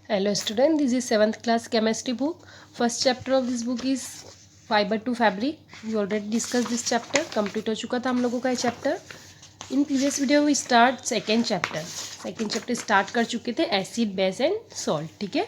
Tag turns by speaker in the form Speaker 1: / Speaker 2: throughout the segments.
Speaker 1: Hello student, this is 7th class chemistry book. First chapter of this book is fiber to fabric. We already discussed this chapter. Complete हो चुका था हम लोगों का ये chapter. In previous video we start second chapter. Second chapter start कर चुके थे acid, base and salt. ठीक है,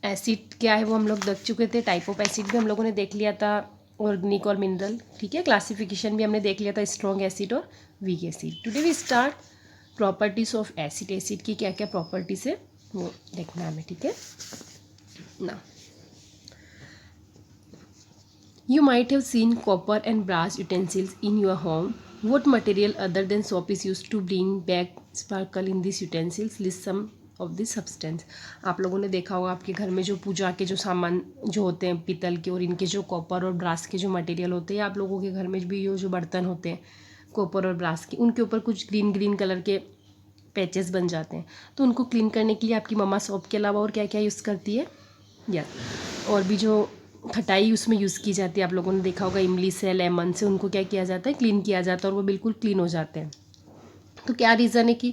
Speaker 1: एसिड क्या है वो हम लोग देख चुके थे. टाइप ऑफ एसिड भी हम लोगों ने देख लिया था, ऑर्गेनिक और मिनरल. ठीक है, क्लासिफिकेशन भी हमने देख लिया था, स्ट्रॉन्ग एसिड और weak acid. Today we start properties of acid. Acid की क्या क्या प्रॉपर्टीज है वो देखना हमें. ठीक है ना, you might have seen copper and brass utensils in your home. What material other than soap is use to bring back sparkle in this utensils. List some of this substance. आप लोगों ने देखा होगा आपके घर में जो पूजा के जो सामान जो होते हैं पीतल के, और इनके जो कॉपर और ब्रास के जो मटेरियल होते हैं, आप लोगों के घर में भी जो बर्तन होते हैं कॉपर और ब्रास के, उनके ऊपर कुछ ग्रीन ग्रीन कलर के पैचेस बन जाते हैं. तो उनको क्लीन करने के लिए आपकी मम्मा सोप के अलावा और क्या क्या यूज़ करती है, या और भी जो खटाई उसमें यूज़ की जाती है, आप लोगों ने देखा होगा इमली से, लेमन से, उनको क्या किया जाता है, क्लीन किया जाता है, और वो बिल्कुल क्लीन हो जाते हैं. तो क्या रीज़न है कि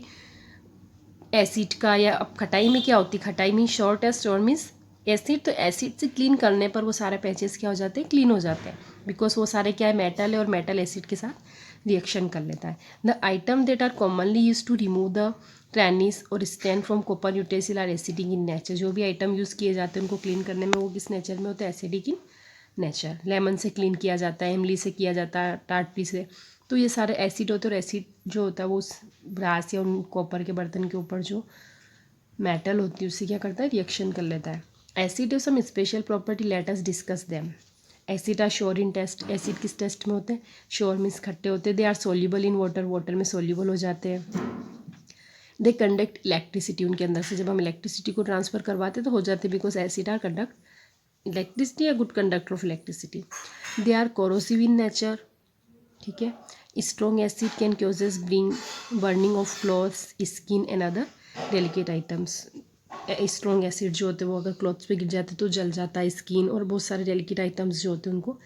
Speaker 1: एसिड का, या अब खटाई में क्या होती है, खटाई mean short as store means acid. तो एसिड से क्लीन करने पर वो सारे पैचेस क्या हो जाते हैं, क्लीन हो जाते हैं, बिकॉज वो सारे क्या है, मेटल है, और मेटल एसिड के साथ रिएक्शन कर लेता है. The item that are commonly use to remove the tarnish और stand from copper utensil are acidic in nature. जो भी आइटम यूज़ किए जाते हैं उनको क्लीन करने में, वो किस नेचर में होते हैं, एसिडिक इन नेचर. लेमन से क्लीन किया जाता है, इमली से किया जाता है, टाटरी से. तो ये सारे एसिड होते हैं, और एसिड जो होता है वो उस ब्रास या उन कॉपर के बर्तन के ऊपर जो मेटल होती है उससे क्या करता है, रिएक्शन कर लेता है. Acid some special property, let us discuss them. Acid are sour in taste. Acid किस टेस्ट में होते हैं, श्योर मीन्स खट्टे होते हैं. They are soluble in water. Water में सोल्यूबल हो जाते हैं. They conduct electricity. उनके अंदर से जब हम इलेक्ट्रिसिटी को ट्रांसफर करवाते तो हो जाते, because acid are conduct electricity, या good conductor of electricity. They are corrosive in nature. ठीक है, strong acid can causes bring burning of clothes, skin and other delicate items. Strong acid जो होते हैं वो अगर क्लॉथ्स पे गिर जाते तो जल जाता है, स्किन और बहुत सारे डेलिकेट आइटम्स जो होते हैं उनको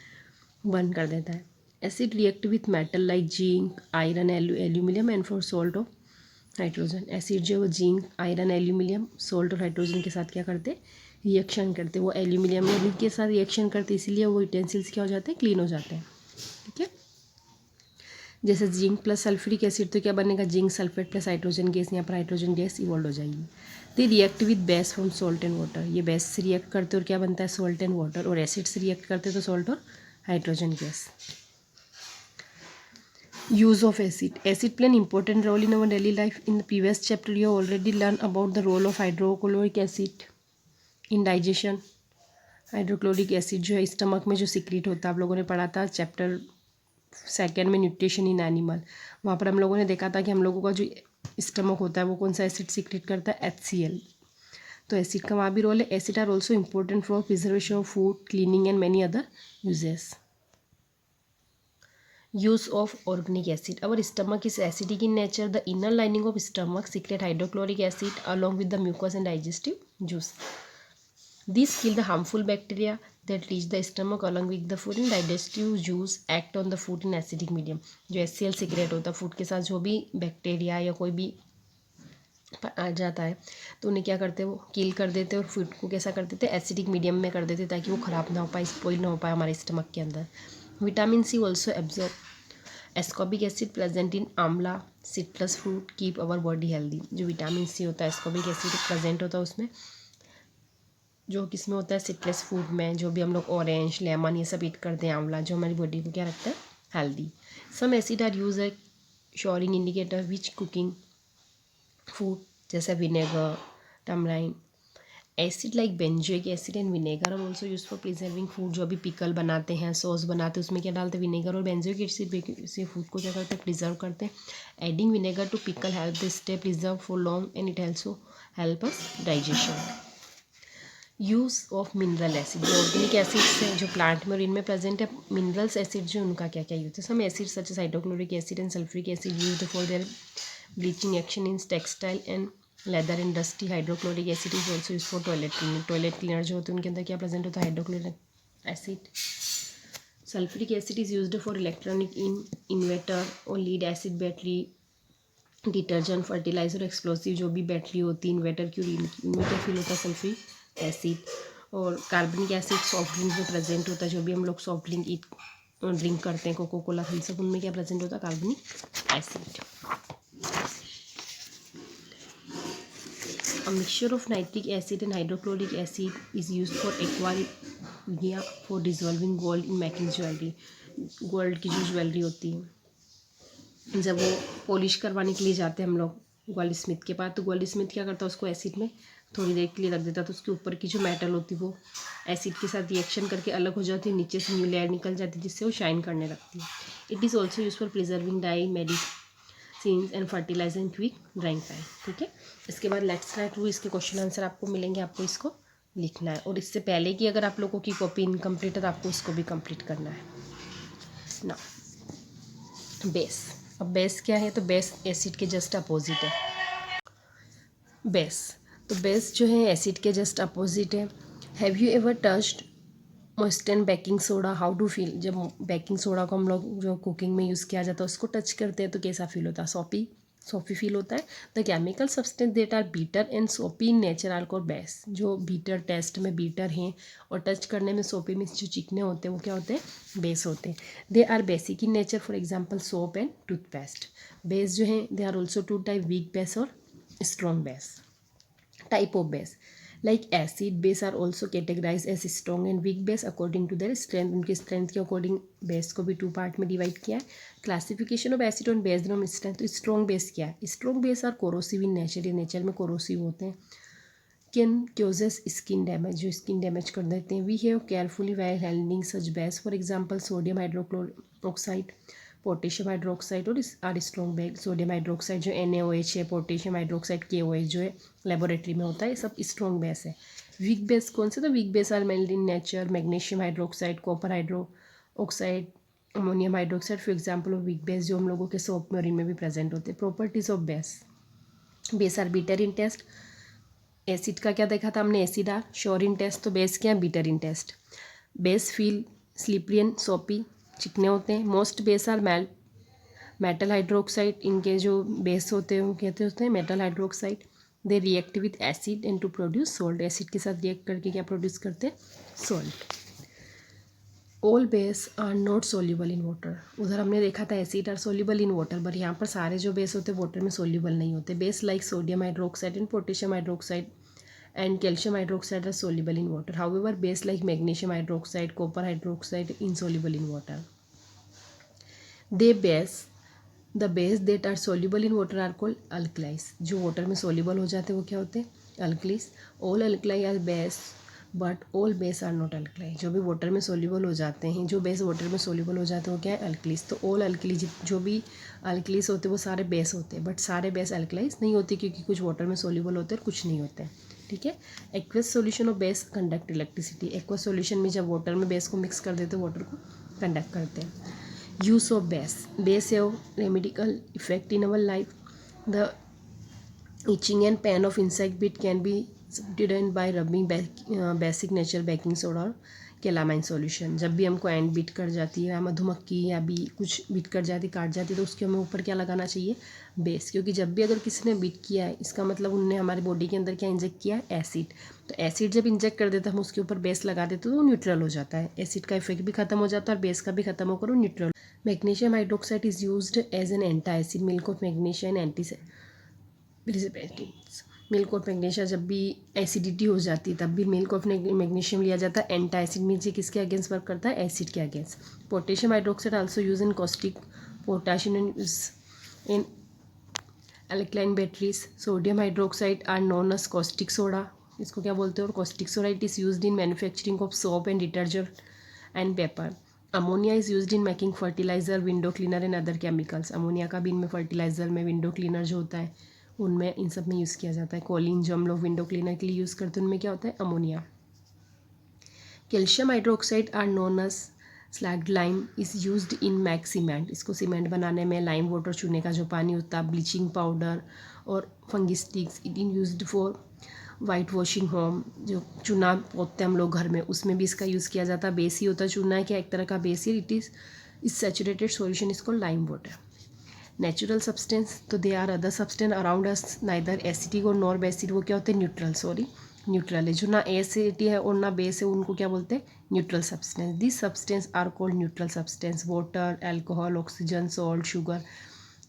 Speaker 1: बर्न कर देता है. Acid react with metal like zinc, iron, aluminium and for salt of hydrogen. Acid जो है वो जिंक, आयरन, एल्यूमिनियम, सॉल्ट और हाइड्रोजन के साथ क्या करते हैं, रिएक्शन करते हैं. वो एल्यूमिनियम में के साथ रिएक्शन करते हैं, इसीलिए वो यूटेंसिल्स क्या हो जाते हैं, क्लीन हो जाते हैं. ठीक है, जैसे जिंक प्लस सल्फ्यूरिक एसिड, तो क्या बनेगा, zinc sulphate plus hydrogen gas. यहाँ पर हाइड्रोजन गैस इवॉल्व हो जाएगी. They react with base from salt and water. ये बेस से रिएक्ट करते और क्या बनता है, सॉल्ट एंड वाटर. और एसिड से रिएक्ट करते तो सॉल्ट और hydrogen gas. Use of acid. Acid play an important role in our daily life. In the previous chapter you already learn about the role of hydrochloric acid in digestion. Hydrochloric acid जो है stomach में जो secrete होता है, आप लोगों ने पढ़ा था चैप्टर सेकेंड में, न्यूट्रिशन इन एनिमल. वहाँ पर हम लोगों ने देखा था कि हम लोगों का जो स्टमक होता है वो कौन सा एसिड सीक्रेट करता है, HCl. तो एसिड का वहाँ भी रोल है. Acid are also important for preservation of food, cleaning and many other uses. use of organic acid. Our stomach is acidic in nature. The inner lining of stomach secrete hydrochloric acid along with the mucus and digestive juice. These kill the harmful bacteria that reach the stomach along with the food, and digestive juice act on the food in acidic medium. जो HCl secrete होता है food के साथ, जो भी bacteria या कोई भी आ जाता है तो उन्हें क्या करते हैं, वो किल कर देते हैं, और फूड को कैसा कर देते हैं, एसिडिक मीडियम में कर देते हैं, ताकि वो ख़राब ना हो पाए, स्पॉइल ना हो पाए हमारे स्टमक के अंदर. Vitamin C also absorb ascorbic acid present in amla, citrus fruit keep our body healthy. जो विटामिन सी होता है, एस्कॉबिक एसिड प्रेजेंट होता है उसमें, जो किस में होता है, सिट्रस फ्रूट में. जो भी हम लोग ऑरेंज, लेमन ये सब ईट करते हैं, आंवला, जो हमारी बॉडी को क्या रखता है, healthy. Some acid are use a souring indicator which cooking food, जैसे vinegar, tamarind. Acid like benzoic acid and vinegar are also use for preserving food. जो अभी पिकल बनाते हैं, सॉस बनाते हैं, उसमें क्या डालते हैं, विनेगर और बेंजोइक एसिड से फूड को क्या करते हैं, प्रिजर्व करते हैं. Adding vinegar to pickle help the stay preserve for long and it also help us digestion. Use of mineral acid. जो ऑर्गेनिक एसिड्स हैं जो प्लांट में और इनमें प्रेजेंट है, मिनरल्स एसिड जो उनका क्या क्या यूज है. Some acid such as hydrochloric acid and sulphuric acid used for their bleaching action in textile and leather industry. Hydrochloric acid is also use for toilet cleaning. Toilet cleaner जो होते हैं उनके अंदर क्या प्रेजेंट होता है, hydrochloric acid. Sulphuric acid is used for electronic in inverter और lead acid battery detergent, fertiliser, explosive जो भी बैटरी होती है, इन्वर्टर की, उनमें क्या फील होता है? Sulphuric acid. और कार्बनिक एसिड सॉफ्ट ड्रिंक में प्रेजेंट होता है, जो भी हम लोग सॉफ्ट ड्रिंक करते हैं, कोको कोला, थम्स अप, उनमें क्या प्रेजेंट होता है? कार्बनिक acid. A mixture of nitric acid and hydrochloric acid is used for aqua for dissolving gold in making jewelry। Gold की जो ज्वेलरी होती है, जब वो पॉलिश करवाने के लिए जाते हैं हम लोग गोल्ड स्मिथ के पास, तो गोल्ड स्मिथ क्या करता है? उसको एसिड में थोड़ी देर के लिए रख देता, तो उसके ऊपर की जो मेटल होती है वो एसिड के साथ रिएक्शन करके अलग हो जाती है, नीचे से न्यू लेयर निकल जाती है, जिससे वो शाइन करने लगती है। It is also use for preserving dye, medicine and fertiliser and quick drying time. ठीक है, इसके बाद लेट्स राइट टू, इसके क्वेश्चन आंसर आपको मिलेंगे, आपको इसको लिखना है। और इससे पहले कि अगर आप लोगों की कॉपी इनकम्प्लीट है तो आपको इसको भी कंप्लीट करना है ना। बेस, अब बेस क्या है? तो बेस एसिड के जस्ट अपोजिट है। बेस, तो बेस जो है एसिड के जस्ट अपोजिट है। Have you ever touched moisten baking soda? How do feel? जब बेकिंग सोडा को हम लोग जो कुकिंग में यूज़ किया जाता है उसको टच करते हैं तो कैसा फील होता है? सोपी फील होता है। The chemical substance that are bitter and soapy in nature are called base. जो बीटर टेस्ट में बीटर हैं और टच करने में सोपी में जो चिकने होते हैं वो क्या होते हैं? बेस होते हैं। They are basic in nature, for example soap and toothpaste. Base जो है they are also two type, weak base और strong base. Type of base, like acid base are also categorized as strong and weak base according to their strength। उनके strength के according base को भी 2 part में divide किया है। Classification of acid on based on strength. तो strong base क्या है? Strong base are corrosive in nature, ये नेचर में कोरोसिव होते हैं। कैन क्योजेस स्किन डैमेज, जो स्किन डैमेज कर देते हैं। We have carefully while handling such base, for example sodium hydroxide, potassium hydroxide और are strong base. Sodium hydroxide जो NaOH है, पोटेशियम हाइड्रोक्साइड KOH जो है लेबोरेटरी में होता है, ये सब स्ट्रॉन्ग बेस है। वीक बेस कौन से? तो weak base are mild in nature, magnesium hydroxide, copper hydroxide, ammonium hydroxide for example of weak base, जो हम लोगों के सोप में और इनमें भी प्रेजेंट होते हैं। Properties of base, base are bitter in taste. Acid का क्या देखा था हमने? Acid are sour in taste, तो बेस क्या है? Bitter in taste. Base feel slippery and soapy, चिकने होते हैं। Most base are metal hydroxide, इनके जो बेस होते हैं वो कहते होते हैं metal hydroxide. They react with acid and to produce salt, acid के साथ रिएक्ट करके क्या प्रोड्यूस करते हैं? Salt. All base are not soluble in water. उधर हमने देखा था acid are soluble in water, but यहाँ पर सारे जो बेस होते हैं वाटर में सोल्यूबल नहीं होते। Base like sodium hydroxide and potassium hydroxide and calcium hydroxide are soluble in water. However, base like magnesium hydroxide, copper hydroxide insoluble in water. The base that are soluble in water are called alkalis। जो water में soluble हो जाते हैं वो क्या होते हैं? alkalis। all alkali are base but all base are not alkali। जो भी water में soluble हो जाते हैं, जो base water में soluble हो जाते हैं वो क्या है? alkalis। तो all alkali जो भी alkalis होते हैं वो सारे base होते हैं, but सारे base alkalis नहीं होते, क्योंकि कुछ water में soluble होते हैं और कुछ नहीं होते हैं। ठीक है। Aqueous solution of base conduct electricity. Aqueous solution में जब वाटर में बेस को मिक्स कर देते हैं वाटर को कंडक्ट करते हैं। Use of base, base have remedial effect in our life. The itching and pain of insect bit can be subdued by rubbing basic natural baking soda और calamine solution. जब भी हमको एंड बीट कर जाती है या मधुमक्खी या भी कुछ बीट कर जाती, काट जाती, तो उसके हमें ऊपर क्या लगाना चाहिए? बेस। क्योंकि जब भी अगर किसी ने बीट किया है इसका मतलब उनने हमारी बॉडी के अंदर क्या इंजेक्ट किया है? एसिड। तो एसिड जब इंजेक्ट कर देता है हम उसके ऊपर बेस लगा देते तो वो न्यूट्रल हो जाता है, एसिड का इफेक्ट भी खत्म हो जाता है और बेस का भी खत्म होकर वो neutral. Magnesium hydroxide is used as an anti acid. Milk of magnesium anti precipitates. Milk और मैग्नीशियम जब भी एसिडिटी हो जाती है तब भी मिल्क और मैग्नीशियम लिया जाता है। एंटी एसिड मीन्स ये किसके अगेंस्ट वर्क करता है? एसिड के against. Potassium hydroxide also use in caustic potassium in alkaline batteries. Sodium hydroxide are known as caustic soda, इसको क्या बोलते हैं? और caustic soda it is used in manufacturing of soap and detergent and paper. Ammonia is used in making fertiliser, window cleaner and other chemicals. Ammonia का भी इनमें fertiliser में, window cleaner जो होता है उनमें, इन सब में यूज़ किया जाता है। कोलिन जो हम लोग विंडो क्लीनर के लिए यूज़ करते हैं उनमें क्या होता है? Ammonia. Calcium hydroxide are known as slaked lime is used in make cement. इसको सीमेंट बनाने में लाइम वाटर चूने का जो पानी होता है, ब्लीचिंग पाउडर और fungistatics it in used for white washing home. जो चूना पोतते हैं हम लोग घर में उसमें भी इसका यूज़ किया जाता है। बेस ही होता है चूना है क्या? एक तरह का बेस ही। इट इज़ सैचुरेटेड सॉल्यूशन, इसको लाइम वाटर। नेचुरल सब्सटेंस, तो they are other substance around us neither acidic और नॉर बेसिड, वो क्या होते हैं न्यूट्रल, सॉरी न्यूट्रल है, जो ना एसिडिटी है और ना बेस है उनको क्या बोलते हैं neutral substance. This substance are called neutral substance. Water, alcohol, oxygen, salt, sugar,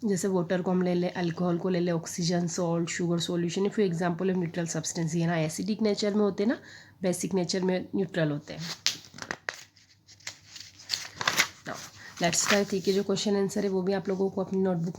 Speaker 1: जैसे वाटर को हम ले लें, अल्कोहल को ले लें, oxygen, salt, sugar solution, if example of neutral substance. ये ना एसिडिक नेचर में होते हैं ना बेसिक नेचर में न्यूट्रल होते हैं। लेट्स ट्राई, ठीक है, जो क्वेश्चन आंसर है वो भी आप लोगों को अपनी नोटबुक